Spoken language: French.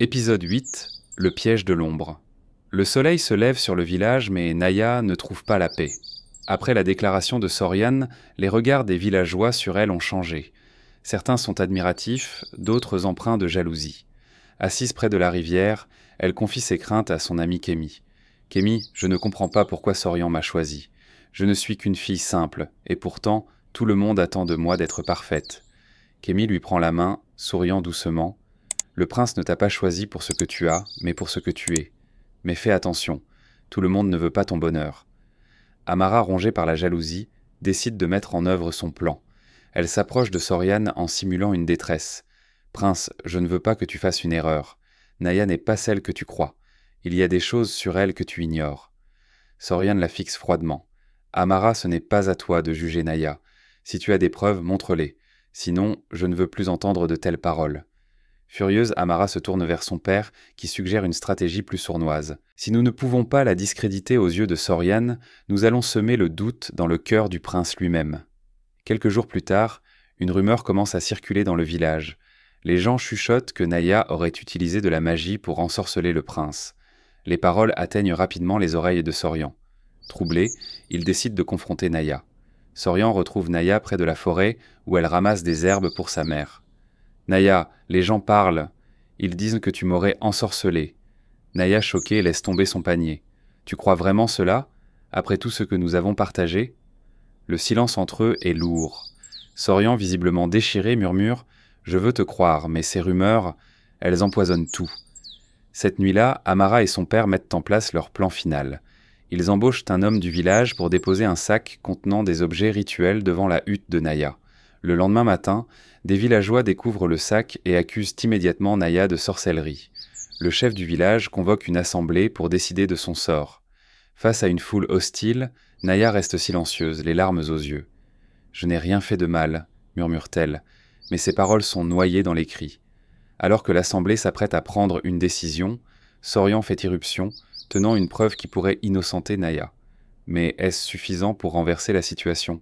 Épisode 8. Le piège de l'ombre. Le soleil se lève sur le village, mais Naya ne trouve pas la paix. Après la déclaration de Sorian, les regards des villageois sur elle ont changé. Certains sont admiratifs, d'autres empreints de jalousie. Assise près de la rivière, elle confie ses craintes à son amie Kémy. « Kémy, je ne comprends pas pourquoi Sorian m'a choisie. Je ne suis qu'une fille simple, et pourtant, tout le monde attend de moi d'être parfaite. » Kémy lui prend la main, souriant doucement. « Le prince ne t'a pas choisi pour ce que tu as, mais pour ce que tu es. Mais fais attention, tout le monde ne veut pas ton bonheur. » Amara, rongée par la jalousie, décide de mettre en œuvre son plan. Elle s'approche de Sorian en simulant une détresse. « Prince, je ne veux pas que tu fasses une erreur. Naya n'est pas celle que tu crois. Il y a des choses sur elle que tu ignores. » Sorian la fixe froidement. « Amara, ce n'est pas à toi de juger Naya. Si tu as des preuves, montre-les. Sinon, je ne veux plus entendre de telles paroles. » Furieuse, Amara se tourne vers son père, qui suggère une stratégie plus sournoise. « Si nous ne pouvons pas la discréditer aux yeux de Sorian, nous allons semer le doute dans le cœur du prince lui-même. » Quelques jours plus tard, une rumeur commence à circuler dans le village. Les gens chuchotent que Naya aurait utilisé de la magie pour ensorceler le prince. Les paroles atteignent rapidement les oreilles de Sorian. Troublé, il décide de confronter Naya. Sorian retrouve Naya près de la forêt où elle ramasse des herbes pour sa mère. « Naya, les gens parlent. Ils disent que tu m'aurais ensorcelée. » Naya, choquée, laisse tomber son panier. « Tu crois vraiment cela, après tout ce que nous avons partagé ?» Le silence entre eux est lourd. Sorian, visiblement déchiré, murmure « Je veux te croire, mais ces rumeurs, elles empoisonnent tout. » Cette nuit-là, Amara et son père mettent en place leur plan final. Ils embauchent un homme du village pour déposer un sac contenant des objets rituels devant la hutte de Naya. Le lendemain matin, des villageois découvrent le sac et accusent immédiatement Naya de sorcellerie. Le chef du village convoque une assemblée pour décider de son sort. Face à une foule hostile, Naya reste silencieuse, les larmes aux yeux. « Je n'ai rien fait de mal, » murmure-t-elle, mais ses paroles sont noyées dans les cris. Alors que l'assemblée s'apprête à prendre une décision, Sorian fait irruption, tenant une preuve qui pourrait innocenter Naya. Mais est-ce suffisant pour renverser la situation ?